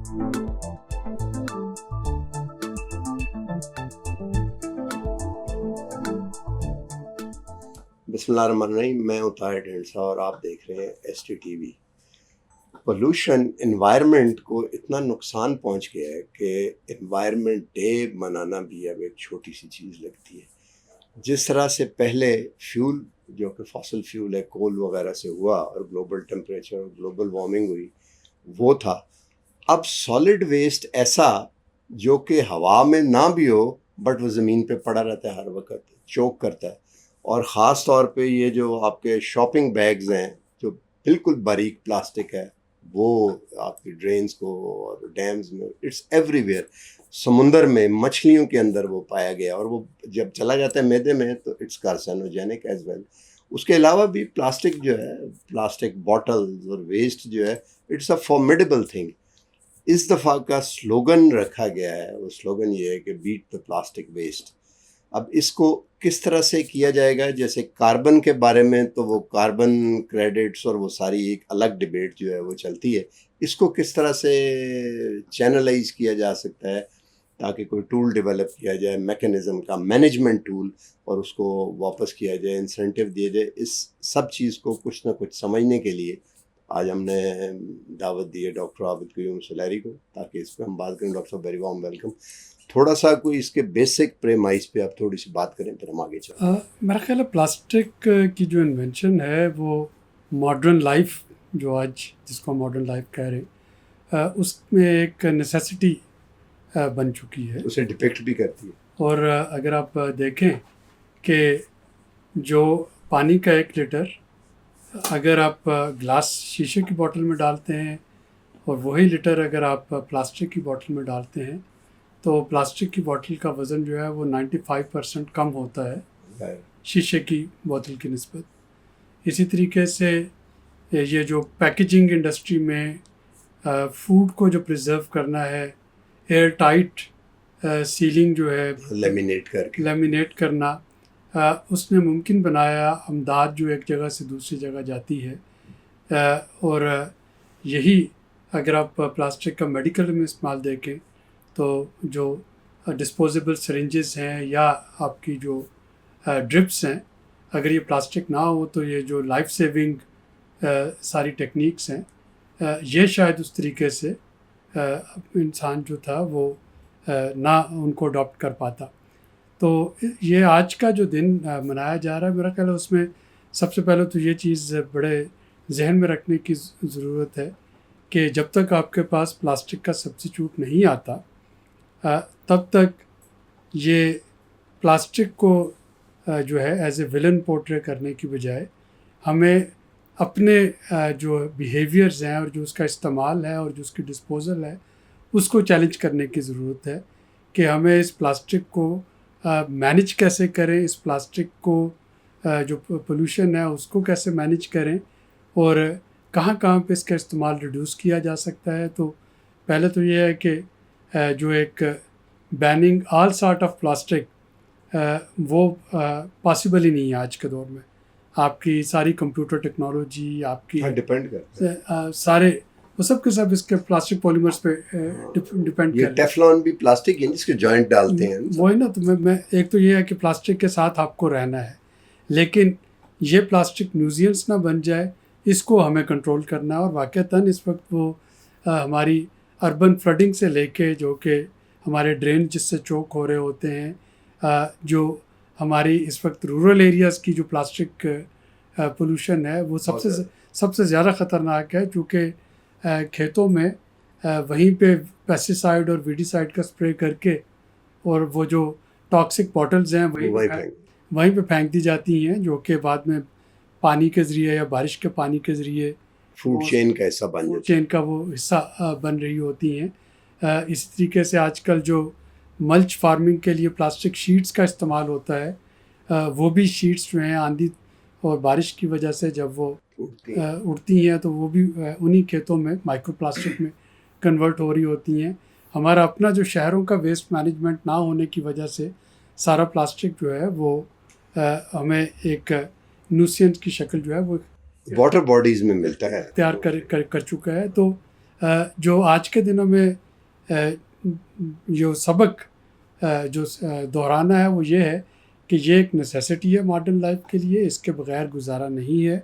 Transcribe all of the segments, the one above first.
बिस्मिल्लाहिर्रहमानिर्रहीम। मैं हूँ ताहिर ढेंसा और आप देख रहे हैं STTV। पोल्यूशन एनवायरनमेंट को इतना नुकसान पहुँच गया है कि एनवायरनमेंट डे मनाना भी अब एक छोटी सी चीज़ लगती है। जिस तरह से पहले फ्यूल जो कि फॉसिल फ्यूल है, कोल वगैरह से हुआ और ग्लोबल टेम्परेचर और ग्लोबल वार्मिंग हुई, वो था। अब सॉलिड वेस्ट ऐसा जो कि हवा में ना भी हो बट वो ज़मीन पे पड़ा रहता है, हर वक्त चोक करता है। और ख़ास तौर पे ये जो आपके शॉपिंग बैग्स हैं जो बिल्कुल बारीक प्लास्टिक है, वो आपकी ड्रेन्स को और डैम्स में, इट्स एवरीवेयर। समुंदर में मछलियों के अंदर वो पाया गया और वो जब चला जाता है मैदे में तो इट्स कार्सिनोजेनिक एज वेल। उसके अलावा भी प्लास्टिक जो है, प्लास्टिक बॉटल्स और वेस्ट जो है, इट्स अ फॉर्मिडेबल थिंग। इस दफ़ा का स्लोगन रखा गया है, वो स्लोगन ये है कि बीट द प्लास्टिक वेस्ट। अब इसको किस तरह से किया जाएगा, जैसे कार्बन के बारे में तो वो कार्बन क्रेडिट्स और वो सारी एक अलग डिबेट जो है वो चलती है। इसको किस तरह से चैनलाइज किया जा सकता है ताकि कोई टूल डेवलप किया जाए, मैकेनिज़्म का मैनेजमेंट टूल, और उसको वापस किया जाए, इंसेंटिव दिए जाए। इस सब चीज़ को कुछ ना कुछ समझने के लिए आज हमने दावत दी है डॉक्टर आबिद क़य्यूम सुलैरी को, ताकि इस पर हम बात करें। डॉक्टर साहब, वेरी वार्म वेलकम। थोड़ा सा कोई इसके बेसिक प्रेमाइज पे आप थोड़ी सी बात करें, फिर हम आगे चलें। मेरा ख्याल है प्लास्टिक की जो इन्वेंशन है वो मॉडर्न लाइफ, जो आज जिसको मॉडर्न लाइफ कह रहे हैं, उसमें एक नेसेसिटी बन चुकी है, उसे डिपिक्ट भी करती है। और अगर आप देखें कि जो पानी का 1 लीटर अगर आप ग्लास शीशे की बोतल में डालते हैं और वही लीटर अगर आप प्लास्टिक की बोतल में डालते हैं तो प्लास्टिक की बोतल का वज़न जो है वो 95% कम होता है शीशे की बोतल की निस्बत। इसी तरीके से ये जो पैकेजिंग इंडस्ट्री में फूड को जो प्रिजर्व करना है, एयर टाइट सीलिंग जो है लेमिनेट करना, उसने मुमकिन बनाया अमदाद जो एक जगह से दूसरी जगह जाती है। और यही अगर आप प्लास्टिक का मेडिकल में इस्तेमाल देखें तो जो डिस्पोजेबल सिरिंजेस हैं या आपकी जो ड्रिप्स हैं, अगर ये प्लास्टिक ना हो तो ये जो लाइफ सेविंग सारी टेक्निक्स हैं, ये शायद उस तरीके से इंसान जो था वो ना उनको अडॉप्ट कर पाता। तो ये आज का जो दिन मनाया जा रहा है, मेरा ख्याल है उसमें सबसे पहले तो ये चीज़ बड़े जहन में रखने की ज़रूरत है कि जब तक आपके पास प्लास्टिक का सब्स्टिट्यूट नहीं आता तब तक ये प्लास्टिक को जो है एज ए विलन पोर्ट्रे करने की बजाय हमें अपने जो बिहेवियर्स हैं और जो उसका इस्तेमाल है और जो उसकी डिस्पोजल है उसको चैलेंज करने की ज़रूरत है कि हमें इस प्लास्टिक को मैनेज कैसे करें, इस प्लास्टिक को जो पोल्यूशन है उसको कैसे मैनेज करें और कहाँ कहाँ पे इसका इस्तेमाल रिड्यूस किया जा सकता है। तो पहले तो ये है कि जो एक banning all sort of plastic वो पॉसिबल ही नहीं है आज के दौर में। आपकी सारी कंप्यूटर टेक्नोलॉजी आपकी डिपेंड करता सारे वो सब के सब इसके प्लास्टिक पॉलीमर्स पे डिपेंड करते हैं। टेफ्लॉन भी प्लास्टिक है जिसके जॉइंट डालते हैं, वही ना। तो मैं एक तो ये है कि प्लास्टिक के साथ आपको रहना है, लेकिन ये प्लास्टिक म्यूजियम्स ना बन जाए, इसको हमें कंट्रोल करना है। और वाक़तन इस वक्त वो हमारी अर्बन फ्लडिंग से लेके जो कि हमारे ड्रेन जिससे चोक हो रहे होते हैं, जो हमारी इस वक्त रूरल एरियाज़ की जो प्लास्टिक पोल्यूशन है वो सबसे ज़्यादा ख़तरनाक है, चूँकि खेतों में वहीं पे पेस्टिसाइड और वीडिसाइड का स्प्रे करके और वो जो टॉक्सिक बॉटल्स हैं वहीं पे फेंक दी जाती हैं, जो कि बाद में पानी के ज़रिए या बारिश के पानी के ज़रिए फूड चेन का हिस्सा बन जाती है, चेन का वो हिस्सा बन रही होती हैं। इस तरीके से आजकल जो मल्च फार्मिंग के लिए प्लास्टिक शीट्स का इस्तेमाल होता है, वो भी शीट्स जो हैं आंधी और बारिश की वजह से जब वो उड़ती हैं तो वो भी उन्हीं खेतों में माइक्रो प्लास्टिक में कन्वर्ट हो रही होती हैं। हमारा अपना जो शहरों का वेस्ट मैनेजमेंट ना होने की वजह से सारा प्लास्टिक जो है वो हमें एक न्यूसेंस की शक्ल जो है वो वाटर बॉडीज़ में मिलता है, तैयार कर चुका है। तो जो आज के दिनों में जो सबक जो दोहराना है वो ये है कि ये एक नेसेसिटी है मॉडर्न लाइफ के लिए, इसके बगैर गुजारा नहीं है।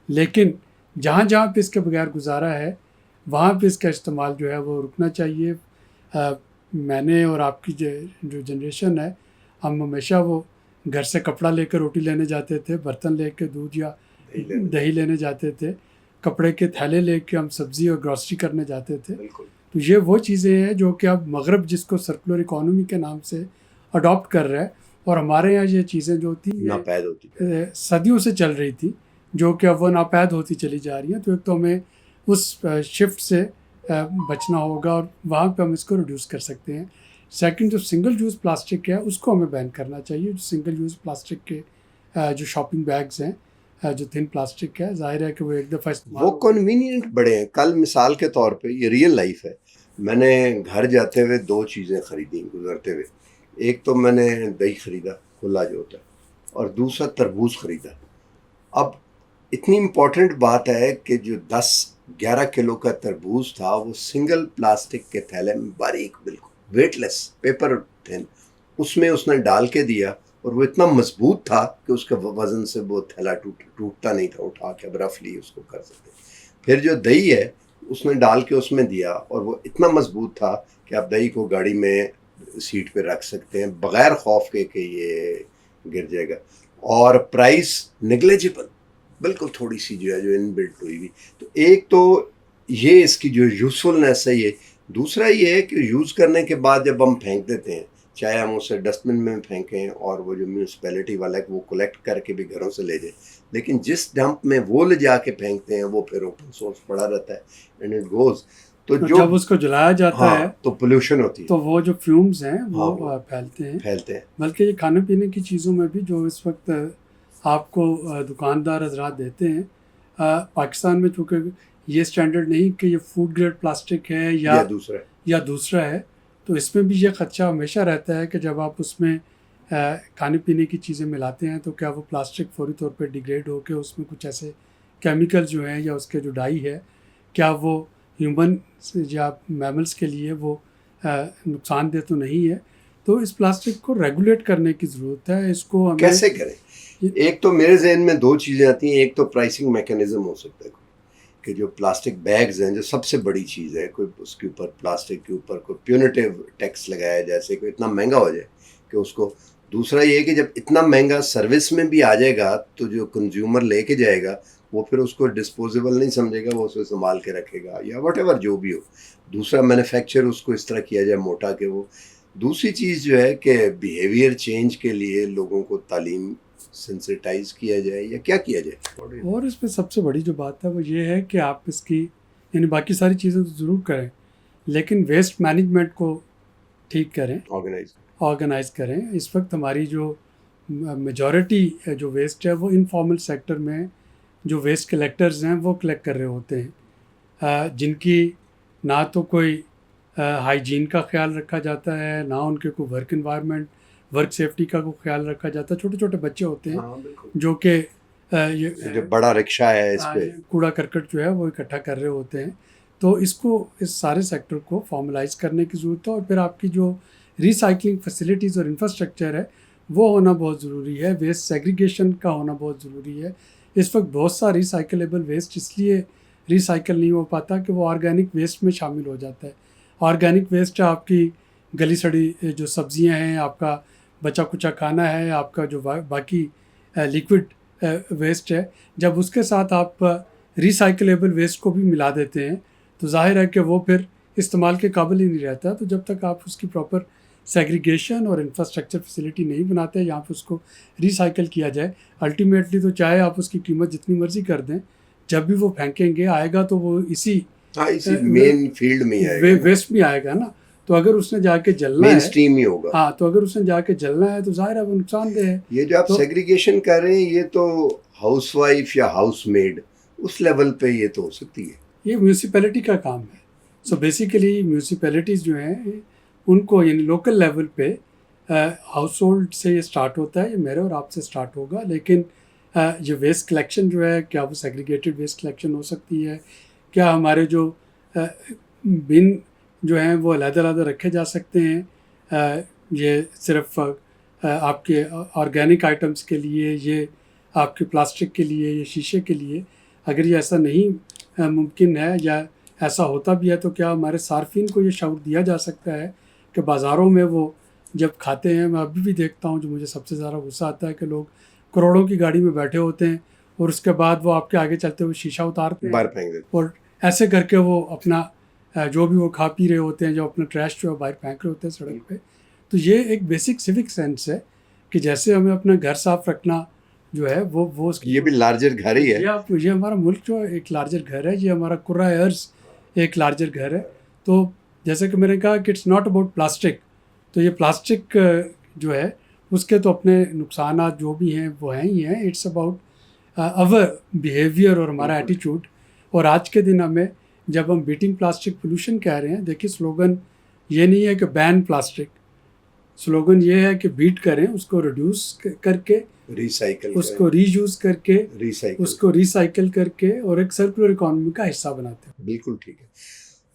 लेकिन जहाँ जहाँ पे इसके बगैर गुजारा है वहाँ पे इसका इस्तेमाल जो है वो रुकना चाहिए। मैंने और आपकी जो जनरेशन है, हम हमेशा वो घर से कपड़ा लेकर रोटी लेने जाते थे, बर्तन लेकर दूध या दही लेने जाते थे, कपड़े के थैले लेके हम सब्ज़ी और ग्रॉसरी करने जाते थे। बिल्कुल। तो ये वो चीज़ें हैं जो कि अब मगरब जिसको सर्कुलर इकोनॉमी के नाम से अडॉप्ट कर रहा है, और हमारे यहाँ ये चीज़ें जो थी नापैद होती सदियों से चल रही थी, जो कि अब वो नापैद होती चली जा रही हैं। तो एक तो हमें उस शिफ्ट से बचना होगा और वहाँ पे हम इसको रिड्यूस कर सकते हैं। सेकंड, जो सिंगल यूज़ प्लास्टिक है उसको हमें बैन करना चाहिए। जो सिंगल यूज़ प्लास्टिक के जो शॉपिंग बैग्स हैं, जो थिन प्लास्टिक है, जाहिर है कि वो एक दफ़ा वो कन्वीनियंट बड़े हैं। कल मिसाल के तौर पे, ये रियल लाइफ है, मैंने घर जाते हुए 2 चीज़ें ख़रीदी गुजरते हुए। एक तो मैंने दही ख़रीदा खुला जो होता है, और दूसरा तरबूज ख़रीदा। अब इतनी इम्पोर्टेंट बात है कि जो 10-11 किलो का तरबूज था वो सिंगल प्लास्टिक के थैले में बारीक, बिल्कुल वेटलेस पेपर थिन, उसमें उसने डाल के दिया, और वो इतना मजबूत था कि उसके वज़न से वो थैला टूटता नहीं था, उठा के अब रफली उसको कर सकते। फिर जो दही है उसने डाल के उसमें दिया, और वो इतना मजबूत था कि आप दही को गाड़ी में सीट पे रख सकते हैं बग़ैर खौफ के कि ये गिर जाएगा। और प्राइस नेग्लिजिबल, बिल्कुल थोड़ी सी जो है जो इनबिल्ट हुई हुई। तो एक तो ये इसकी जो यूज़फुलनेस है ये। दूसरा ये है कि यूज़ करने के बाद जब हम फेंक देते हैं, चाहे हम उसे डस्टबिन में फेंकें और वो जो म्यूनसिपैलिटी वाला है वो कलेक्ट करके भी घरों से ले जाए, लेकिन जिस डंप में वो ले जाके फेंकते हैं वो फिर ओपन सोर्स पड़ा रहता है एंड इट गोज। तो जो जब उसको जलाया जाता है तो पोल्यूशन होती है, तो वो जो फ्यूम्स हैं वो फैलते हैं। बल्कि ये खाने पीने की चीज़ों में भी जो इस वक्त आपको दुकानदार हजरात देते हैं, पाकिस्तान में चूँकि ये स्टैंडर्ड नहीं कि ये फूड ग्रेड प्लास्टिक है या दूसरा है, तो इसमें भी ये खदशा हमेशा रहता है कि जब आप उसमें खाने पीने की चीज़ें मिलाते हैं तो क्या वो प्लास्टिक फौरी तौर पे डिग्रेड होकर उसमें कुछ ऐसे केमिकल जो हैं या उसके जो डाई है, क्या वो ह्यूमन या मैमल्स के लिए वो नुकसानदेह तो नहीं है। तो इस प्लास्टिक को रेगुलेट करने की ज़रूरत है। इसको हमें कैसे करें? एक तो मेरे जहन में 2 चीज़ें आती हैं। एक तो प्राइसिंग मैकेनिज़्म हो सकता है कि जो प्लास्टिक बैग्स हैं, जो सबसे बड़ी चीज़ है, कोई उसके ऊपर प्लास्टिक के ऊपर कोई प्यूनिटिव टैक्स लगाया, जैसे कोई इतना महंगा हो जाए कि उसको। दूसरा ये है कि जब इतना महंगा सर्विस में भी आ जाएगा तो जो कंज्यूमर लेके जाएगा वो फिर उसको डिस्पोजेबल नहीं समझेगा, वो उसे संभाल के रखेगा या व्हाटएवर जो भी हो। दूसरा, मैन्युफैक्चर उसको इस तरह किया जाए मोटा कि वो। दूसरी चीज़ जो है कि बिहेवियर चेंज के लिए लोगों को तालीम सेंसिटाइज किया जाए या क्या किया जाए। और इसमें सबसे बड़ी जो बात है वो ये है कि आप इसकी यानी बाकी सारी चीज़ें तो ज़रूर करें, लेकिन वेस्ट मैनेजमेंट को ठीक करें, ऑर्गेनाइज करें। इस वक्त हमारी जो मेजॉरिटी जो वेस्ट है वो इनफॉर्मल सेक्टर में जो वेस्ट कलेक्टर्स हैं वो कलेक्ट कर रहे होते हैं, जिनकी ना तो कोई हाइजीन का ख्याल रखा जाता है, ना उनके कोई वर्क एनवायरनमेंट, वर्क सेफ्टी का कोई ख्याल रखा जाता है। छोटे छोटे बच्चे होते हैं जो कि ये जो बड़ा रिक्शा है इस पे कूड़ा करकट जो है वो इकट्ठा कर रहे होते हैं। तो इसको, इस सारे सेक्टर को फॉर्मलाइज करने की ज़रूरत है। और फिर आपकी जो रिसाइकलिंग फैसिलिटीज़ और इंफ्रास्ट्रक्चर है वो होना बहुत ज़रूरी है। वेस्ट सेग्रीगेशन का होना बहुत ज़रूरी है। इस वक्त बहुत सा रिसाइकलेबल वेस्ट इसलिए रिसाइकल नहीं हो पाता कि वो ऑर्गेनिक वेस्ट में शामिल हो जाता है। ऑर्गेनिक वेस्ट आपकी गली सड़ी जो सब्जियां हैं, आपका बचा कुचा खाना है, आपका जो बाकी लिक्विड वेस्ट है, जब उसके साथ आप रिसाइकलेबल वेस्ट को भी मिला देते हैं तो जाहिर है कि वो फिर इस्तेमाल के काबिल ही नहीं रहता। तो जब तक आप उसकी प्रॉपर सेग्रीगेशन और इंफ्रास्ट्रक्चर फैसिलिटी नहीं बनाते यहाँ पर उसको रिसाइकल किया जाए, अल्टीमेटली तो चाहे आप उसकी कीमत जितनी मर्जी कर दें, जब भी वो फेंकेंगे आएगा तो वो इसी मेन फील्ड में आएगा, वेस्ट में आएगा ना। तो अगर उसने जाके जलना है, स्ट्रीम ही होगा। हाँ, तो अगर उसने जाके जलना है तो जाहिर है वो नुकसानदेह है। ये जो आप सेग्रीगेशन कर रहे हैं ये तो हाउसवाइफ या हाउसमेड उस लेवल पे ये तो हो सकती है, ये म्यूनसिपैलिटी का काम है। सो बेसिकली म्यूनसिपैलिटीज़ जो हैं उनको यानी लोकल लेवल पे हाउस होल्ड से ये स्टार्ट होता है, ये मेरे और आपसे स्टार्ट होगा। लेकिन ये वेस्ट कलेक्शन जो है, क्या वो सेग्रीगेटेड वेस्ट कलेक्शन हो सकती है? क्या हमारे जो बिन जो हैं वो अलग-अलग रखे जा सकते हैं। ये सिर्फ़ आपके ऑर्गेनिक आइटम्स के लिए, ये आपके प्लास्टिक के लिए, ये शीशे के लिए। अगर ये ऐसा नहीं मुमकिन है या ऐसा होता भी है तो क्या हमारे सार्फिन को ये शऊर दिया जा सकता है कि बाज़ारों में वो जब खाते हैं, मैं अभी भी देखता हूँ, जो मुझे सबसे ज़्यादा गुस्सा आता है कि लोग करोड़ों की गाड़ी में बैठे होते हैं और उसके बाद वो आपके आगे चलते हुए शीशा उतारते हैं बाहर फेंक देते और ऐसे करके वो अपना जो भी वो खा पी रहे होते हैं, जो अपना ट्रैश जो है बाहर फेंक रहे होते हैं सड़क पे। तो ये एक बेसिक सिविक सेंस है कि जैसे हमें अपना घर साफ रखना जो है वो ये भी लार्जर घर ही है। ये हमारा मुल्क जो एक लार्जर घर है, ये हमारा कुर्रा अर्ज़ एक लार्जर घर है। तो जैसे कि मैंने कहा कि इट्स नॉट अबाउट प्लास्टिक, तो ये प्लास्टिक जो है उसके तो अपने नुकसानात जो भी हैं वो हैं ही हैं। इट्स अबाउट अवर बिहेवियर और हमारा एटीट्यूड। और आज के दिन हमें जब हम बीटिंग प्लास्टिक पोल्यूशन कह रहे हैं, देखिए स्लोगन ये नहीं है कि बैन प्लास्टिक, स्लोगन ये है कि बीट करें उसको, रिड्यूस करके रिसाइकल, उसको रीयूज़ करके, रिसाइकल, उसको रिसाइकल करके और एक सर्कुलर इकोनॉमी का हिस्सा बनाते हैं। बिल्कुल ठीक है।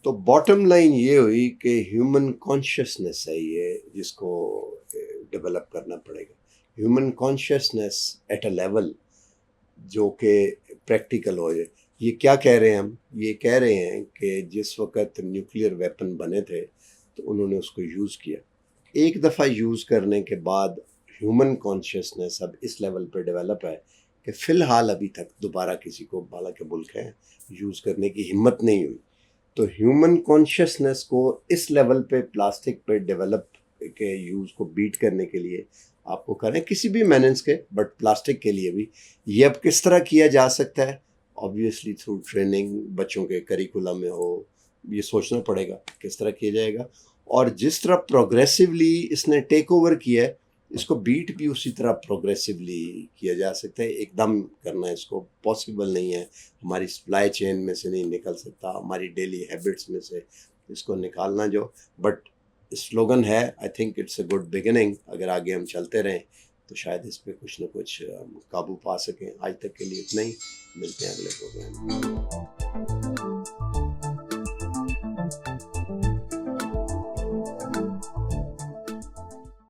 तो बॉटम लाइन ये हुई कि ह्यूमन कॉन्शियसनेस है ये जिसको डेवलप करना पड़ेगा। Human consciousness at a level जो कि प्रैक्टिकल हो जाए। ये क्या कह रहे हैं हम? ये कह रहे हैं कि जिस वक्त न्यूक्लियर वेपन बने थे तो उन्होंने उसको यूज़ किया। एक दफ़ा यूज़ करने के बाद ह्यूमन कॉन्शियसनेस अब इस लेवल पे डेवलप है कि फ़िलहाल अभी तक दोबारा किसी को, हालांकि मुल्क है, यूज़ करने की हिम्मत नहीं हुई। तो ह्यूमन कॉन्शियसनेस को इस लेवल पे प्लास्टिक पे डेवलप के यूज़ को बीट करने के लिए आपको करें किसी भी मैनेज के, बट प्लास्टिक के लिए भी ये अब किस तरह किया जा सकता है? ऑब्वियसली थ्रू ट्रेनिंग, बच्चों के करिकुलम में हो, ये सोचना पड़ेगा किस तरह किया जाएगा। और जिस तरह प्रोग्रेसिवली इसने टेक ओवर किया है, इसको बीट भी उसी तरह प्रोग्रेसिवली किया जा सकता है। एकदम करना इसको पॉसिबल नहीं है, हमारी सप्लाई चेन में से नहीं निकल सकता, हमारी डेली हैबिट्स में से इसको निकालना जो, बट स्लोगन है, I think it's a good beginning. अगर आगे हम चलते रहें तो शायद इस पर कुछ ना कुछ काबू पा सकें। आज तक के लिए इतना ही, मिलते हैं अगले प्रोग्राम में।